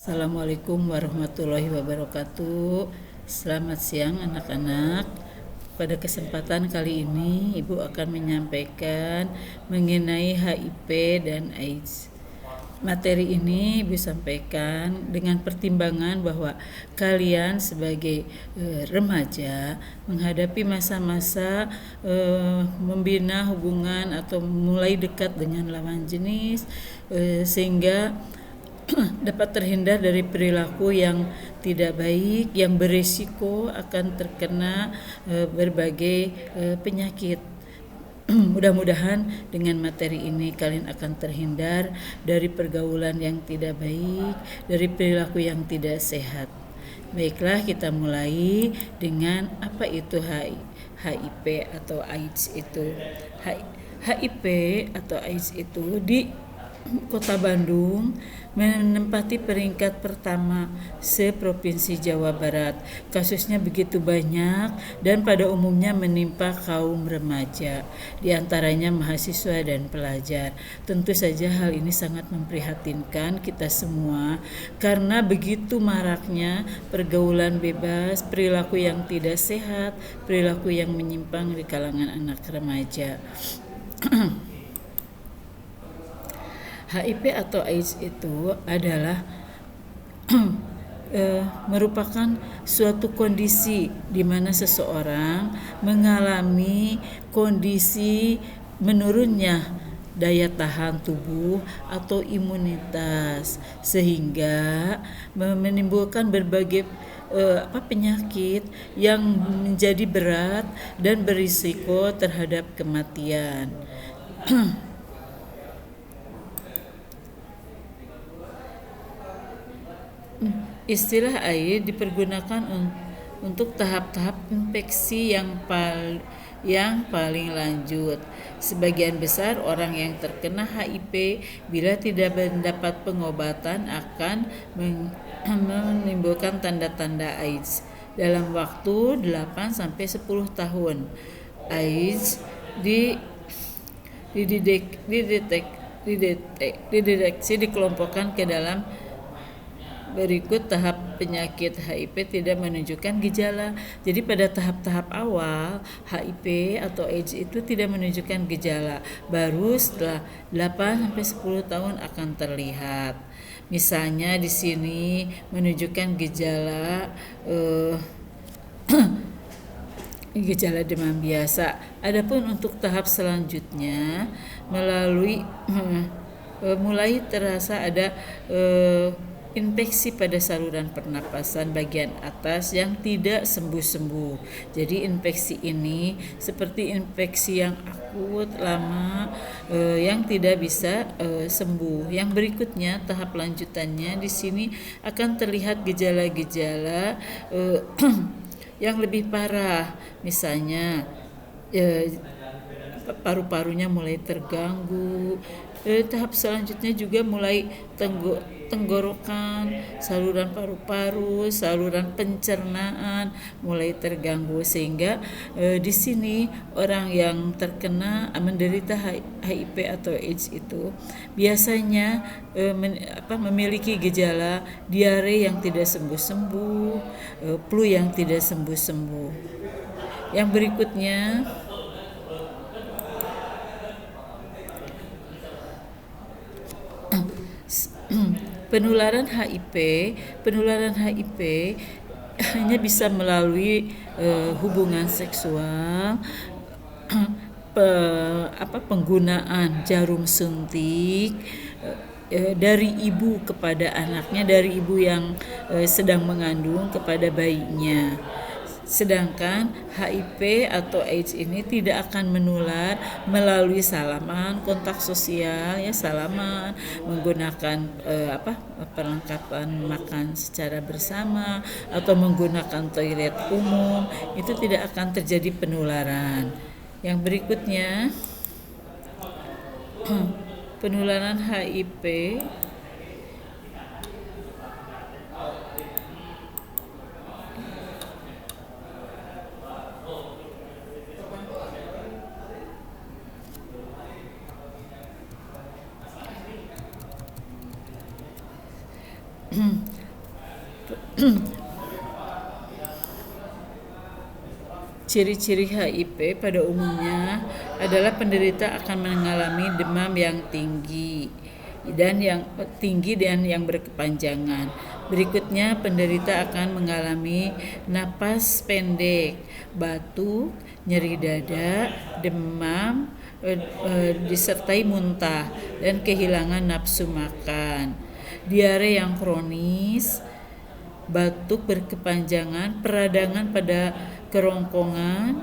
Assalamualaikum warahmatullahi wabarakatuh. Selamat siang anak-anak. Pada kesempatan kali ini Ibu akan menyampaikan mengenai HIV dan AIDS. Materi ini Ibu sampaikan dengan pertimbangan bahwa kalian sebagai remaja menghadapi masa-masa membina hubungan atau mulai dekat dengan lawan jenis, sehingga dapat terhindar dari perilaku yang tidak baik yang berisiko akan terkena berbagai penyakit. Mudah-mudahan dengan materi ini kalian akan terhindar dari pergaulan yang tidak baik, dari perilaku yang tidak sehat. Baiklah, kita mulai dengan apa itu HIV atau AIDS itu. HIV atau AIDS itu di Kota Bandung menempati peringkat pertama se-Provinsi Jawa Barat. Kasusnya begitu banyak dan pada umumnya menimpa kaum remaja, di antaranya mahasiswa dan pelajar. Tentu saja hal ini sangat memprihatinkan kita semua karena begitu maraknya pergaulan bebas, perilaku yang tidak sehat, perilaku yang menyimpang di kalangan anak remaja. HIV atau AIDS itu adalah merupakan suatu kondisi di mana seseorang mengalami kondisi menurunnya daya tahan tubuh atau imunitas, sehingga menimbulkan berbagai penyakit yang menjadi berat dan berisiko terhadap kematian. Istilah AIDS dipergunakan untuk tahap-tahap infeksi yang paling lanjut. Sebagian besar orang yang terkena HIV bila tidak mendapat pengobatan akan menimbulkan tanda-tanda AIDS dalam waktu 8-10 tahun. AIDS dideteksi dikelompokkan ke dalam berikut. Tahap penyakit HIV tidak menunjukkan gejala. Jadi pada tahap-tahap awal HIV atau AIDS itu tidak menunjukkan gejala. Baru setelah 8-10 tahun akan terlihat. Misalnya di sini menunjukkan gejala gejala demam biasa. Adapun untuk tahap selanjutnya mulai terasa ada infeksi pada saluran pernapasan bagian atas yang tidak sembuh-sembuh. Jadi infeksi ini seperti infeksi yang akut lama yang tidak bisa sembuh. Yang berikutnya tahap lanjutannya di sini akan terlihat gejala-gejala yang lebih parah. Misalnya paru-parunya mulai terganggu. Tahap selanjutnya juga mulai tenggorokan, saluran paru-paru, saluran pencernaan mulai terganggu, sehingga di sini orang yang terkena menderita HIV atau AIDS itu biasanya memiliki gejala diare yang tidak sembuh-sembuh, flu yang tidak sembuh-sembuh. Yang berikutnya penularan HIV hanya bisa melalui hubungan seksual, penggunaan jarum suntik dari ibu kepada anaknya, dari ibu yang sedang mengandung kepada bayinya. Sedangkan HIV atau AIDS ini tidak akan menular melalui salaman, kontak sosial, salaman, menggunakan perlengkapan makan secara bersama atau menggunakan toilet umum. Itu tidak akan terjadi penularan. Yang berikutnya penularan HIV Ciri-ciri HIV pada umumnya adalah penderita akan mengalami demam yang tinggi dan yang berkepanjangan. Berikutnya penderita akan mengalami napas pendek, batuk, nyeri dada, demam, disertai muntah dan kehilangan nafsu makan. Diare yang kronis, batuk berkepanjangan, peradangan pada kerongkongan,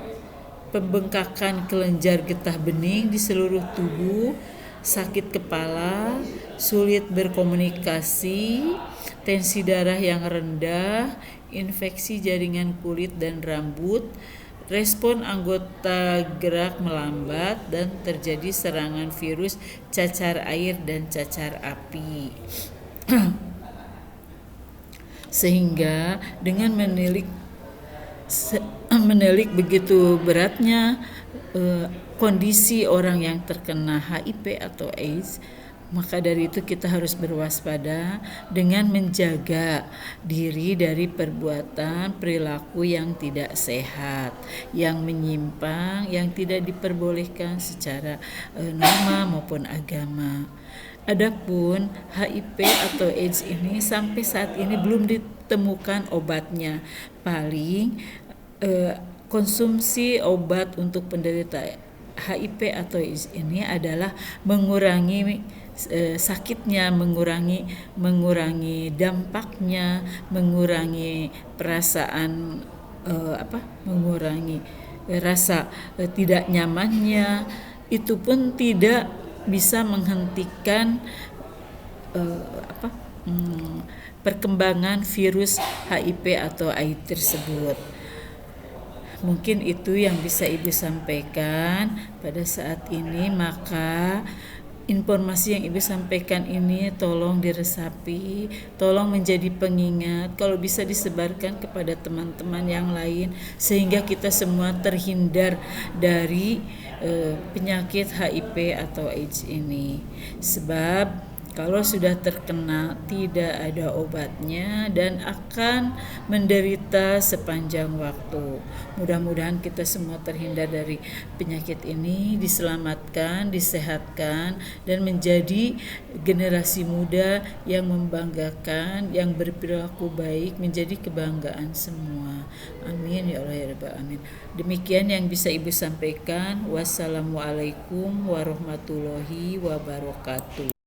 pembengkakan kelenjar getah bening di seluruh tubuh, sakit kepala, sulit berkomunikasi, tensi darah yang rendah, infeksi jaringan kulit dan rambut, respon anggota gerak melambat, dan terjadi serangan virus, cacar air, dan cacar api. Sehingga dengan menilik begitu beratnya kondisi orang yang terkena HIV atau AIDS, maka dari itu kita harus berwaspada dengan menjaga diri dari perbuatan perilaku yang tidak sehat, yang menyimpang, yang tidak diperbolehkan secara norma maupun agama. Adapun HIV atau AIDS ini sampai saat ini belum ditemukan obatnya. Paling konsumsi obat untuk penderita HIV atau AIDS ini adalah mengurangi sakitnya, mengurangi dampaknya, mengurangi perasaan mengurangi rasa tidak nyamannya. Itu pun tidak bisa menghentikan perkembangan virus HIV atau AIDS tersebut. Mungkin itu yang bisa Ibu sampaikan pada saat ini. Maka informasi yang Ibu sampaikan ini tolong diresapi, tolong menjadi pengingat, kalau bisa disebarkan kepada teman-teman yang lain sehingga kita semua terhindar dari penyakit HIV atau AIDS ini. Sebab kalau sudah terkena tidak ada obatnya dan akan menderita sepanjang waktu. Mudah-mudahan kita semua terhindar dari penyakit ini, diselamatkan, disehatkan, dan menjadi generasi muda yang membanggakan, yang berperilaku baik, menjadi kebanggaan semua. Amin ya Allah ya Rabbal Alamin. Demikian yang bisa Ibu sampaikan. Wassalamualaikum warahmatullahi wabarakatuh.